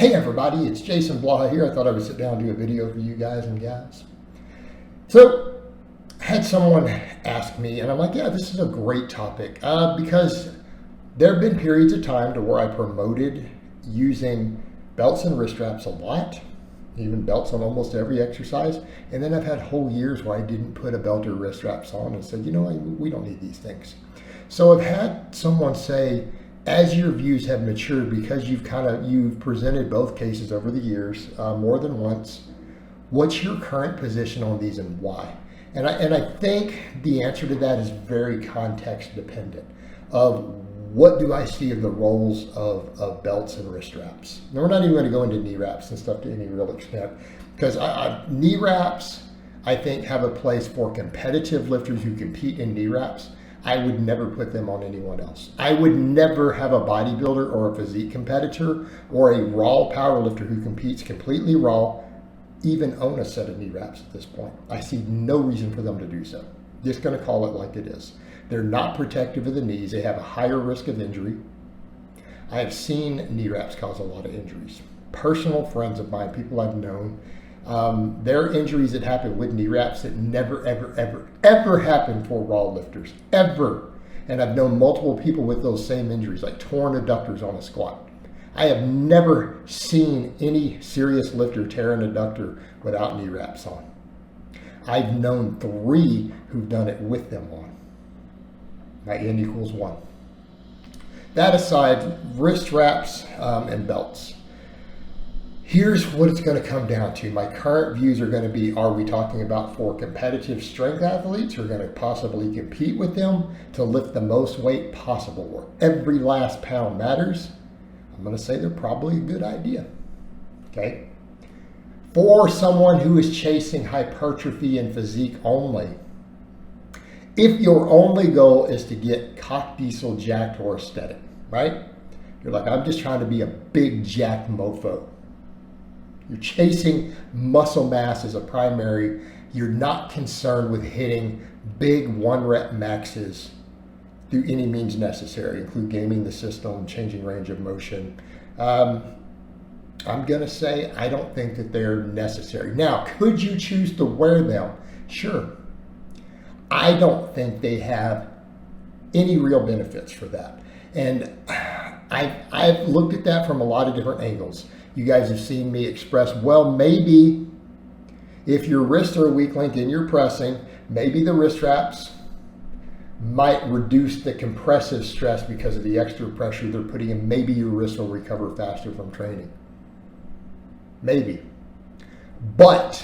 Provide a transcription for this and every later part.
Hey everybody, it's Jason Blaha here. I thought I would sit down and do a video for you guys and gals. So, I had someone ask me, and I'm like, yeah, this is a great topic because there have been periods of time to where I promoted using belts and wrist straps a lot, even belts on almost every exercise. And then I've had whole years where I didn't put a belt or wrist straps on and said, you know, we don't need these things. So I've had someone say, as your views have matured, because you've presented both cases over the years more than once, what's your current position on these and why? And I think the answer to that is very context dependent of what do I see of the roles of belts and wrist straps. Now, we're not even going to go into knee wraps and stuff to any real extent, because knee wraps, I think, have a place for competitive lifters who compete in knee wraps. I would never put them on anyone else. I would never have a bodybuilder or a physique competitor or a raw powerlifter who competes completely raw even own a set of knee wraps at this point. I see no reason for them to do so. Just going to call it like it is. They're not protective of the knees. They have a higher risk of injury. I have seen knee wraps cause a lot of injuries. Personal friends of mine, people I've known, there are injuries that happen with knee wraps that never, ever, ever, ever happen for raw lifters, ever. And I've known multiple people with those same injuries, like torn adductors on a squat. I have never seen any serious lifter tear an adductor without knee wraps on. I've known 3 who've done it with them on. My N equals 1. That aside, wrist wraps and belts. Here's what it's going to come down to. My current views are going to be, are we talking about for competitive strength athletes who are going to possibly compete with them to lift the most weight possible, where every last pound matters? I'm going to say they're probably a good idea. Okay? For someone who is chasing hypertrophy and physique only, if your only goal is to get cock diesel jacked or aesthetic, right? You're like, I'm just trying to be a big jacked mofo. You're chasing muscle mass as a primary. You're not concerned with hitting big 1-rep maxes through any means necessary, include gaming the system, changing range of motion. I'm going to say I don't think that they're necessary. Now, could you choose to wear them? Sure. I don't think they have any real benefits for that. And I've looked at that from a lot of different angles. You guys have seen me express, well, maybe if your wrists are a weak link and you're pressing, maybe the wrist straps might reduce the compressive stress because of the extra pressure they're putting in. Maybe your wrists will recover faster from training. Maybe. But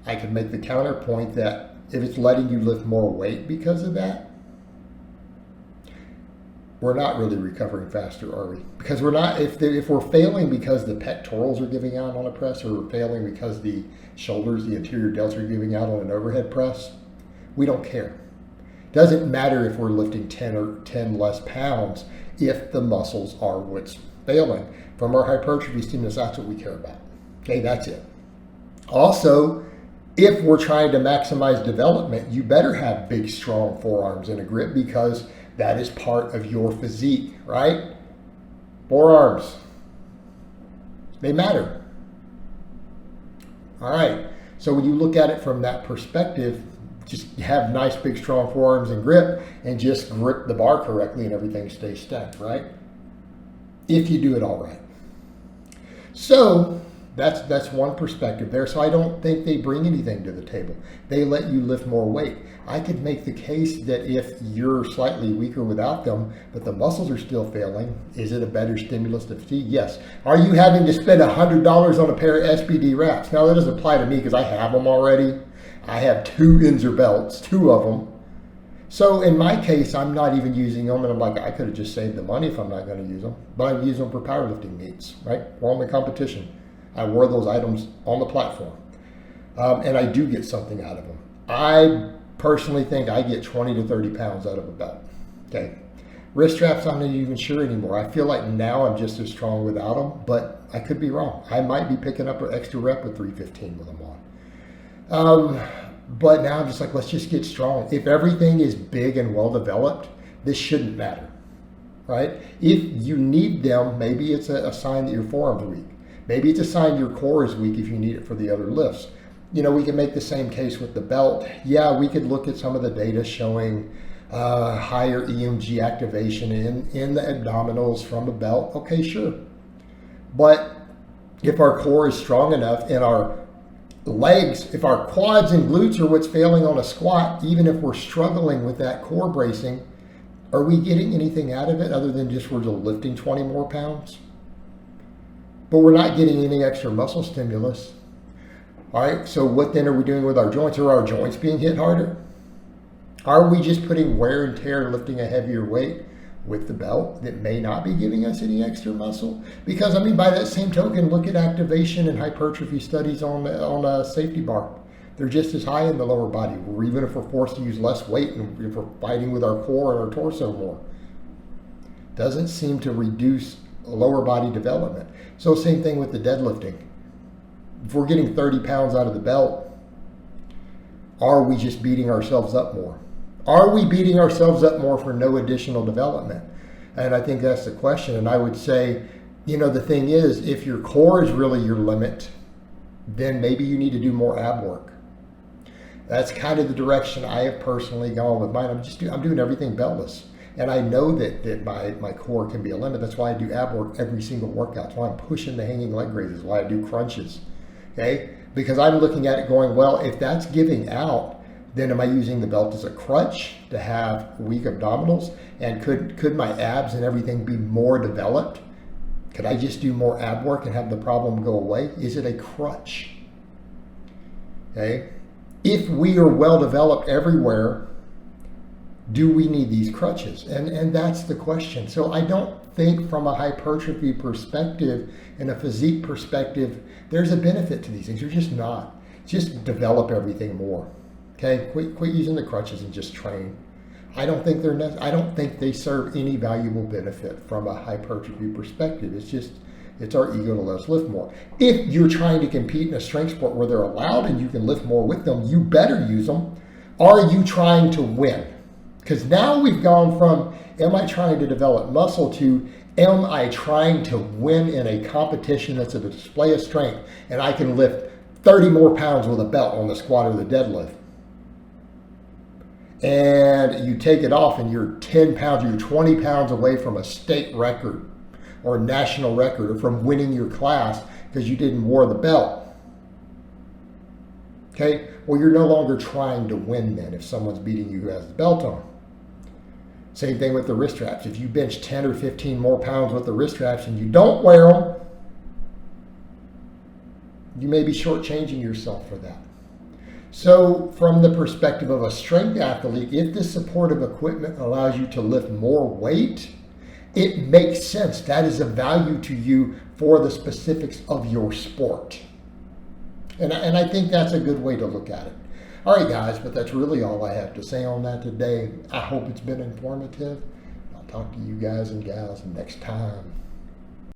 I could make the counterpoint that if it's letting you lift more weight because of that, we're not really recovering faster, are we? Because we're not, if we're failing because the pectorals are giving out on a press, or we're failing because the shoulders, the anterior delts are giving out on an overhead press, we don't care. Doesn't matter if we're lifting 10 less pounds if the muscles are what's failing. From our hypertrophy stimulus, that's what we care about. Okay, that's it. Also, if we're trying to maximize development, you better have big, strong forearms and a grip, because that is part of your physique, right? Forearms, they matter. All right, so when you look at it from that perspective, just have nice, big, strong forearms and grip, and just grip the bar correctly and everything stays stacked, right? If you do it all right. So that's one perspective there. So I don't think they bring anything to the table. They let you lift more weight. I could make the case that if you're slightly weaker without them, but the muscles are still failing, is it a better stimulus to fatigue? Yes. Are you having to spend $100 on a pair of SBD wraps? Now, that doesn't apply to me because I have them already. I have 2 Inzer belts, 2 of them. So in my case, I'm not even using them, and I'm like, I could have just saved the money if I'm not going to use them, but I use them for powerlifting meets, right? Or on the competition. I wore those items on the platform, and I do get something out of them. I personally think I get 20 to 30 pounds out of a belt. Okay, wrist straps, I'm not even sure anymore. I feel like now I'm just as strong without them, but I could be wrong. I might be picking up an extra rep with 315 with them on. But now I'm just like, let's just get strong. If everything is big and well developed, this shouldn't matter. right? If you need them, maybe it's a sign that your forearm's weak. Maybe it's a sign your core is weak if you need it for the other lifts. You know, we can make the same case with the belt. Yeah, we could look at some of the data showing higher EMG activation in the abdominals from a belt. Okay, sure. But if our core is strong enough and our legs, if our quads and glutes are what's failing on a squat, even if we're struggling with that core bracing, are we getting anything out of it other than just we're lifting 20 more pounds? But we're not getting any extra muscle stimulus. All right, so what then are we doing with our joints? Are our joints being hit harder? Are we just putting wear and tear, lifting a heavier weight with the belt that may not be giving us any extra muscle? Because, I mean, by that same token, look at activation and hypertrophy studies on a safety bar. They're just as high in the lower body, or even if we're forced to use less weight and if we're fighting with our core and our torso more. Doesn't seem to reduce lower body development. So same thing with the deadlifting. If we're getting 30 pounds out of the belt, are we just beating ourselves up more? Are we beating ourselves up more for no additional development? And I think that's the question. And I would say, you know, the thing is, if your core is really your limit, then maybe you need to do more ab work. That's kind of the direction I have personally gone with mine. I'm doing everything beltless. And I know that my core can be a limit. That's why I do ab work every single workout. That's why I'm pushing the hanging leg raises. That's why I do crunches. Okay? Because I'm looking at it going, well, if that's giving out, then am I using the belt as a crutch to have weak abdominals? And could my abs and everything be more developed? Could I just do more ab work and have the problem go away? Is it a crutch? Okay? If we are well developed everywhere, do we need these crutches? And that's the question. So I don't think from a hypertrophy perspective and a physique perspective, there's a benefit to these things. You're just not. Just develop everything more. Okay, quit using the crutches and just train. I don't think they serve any valuable benefit from a hypertrophy perspective. It's our ego to let us lift more. If you're trying to compete in a strength sport where they're allowed and you can lift more with them, you better use them. Are you trying to win? Because now we've gone from, am I trying to develop muscle, to, am I trying to win in a competition that's a display of strength and I can lift 30 more pounds with a belt on the squat or the deadlift? And you take it off and you're 10 pounds, you're 20 pounds away from a state record or a national record, or from winning your class because you didn't wear the belt. Okay, well, you're no longer trying to win then if someone's beating you who has the belt on. Same thing with the wrist straps. If you bench 10 or 15 more pounds with the wrist straps and you don't wear them, you may be shortchanging yourself for that. So from the perspective of a strength athlete, if this supportive equipment allows you to lift more weight, it makes sense. That is a value to you for the specifics of your sport. And I think that's a good way to look at it. All right, guys, but that's really all I have to say on that today. I hope it's been informative. I'll talk to you guys and gals next time.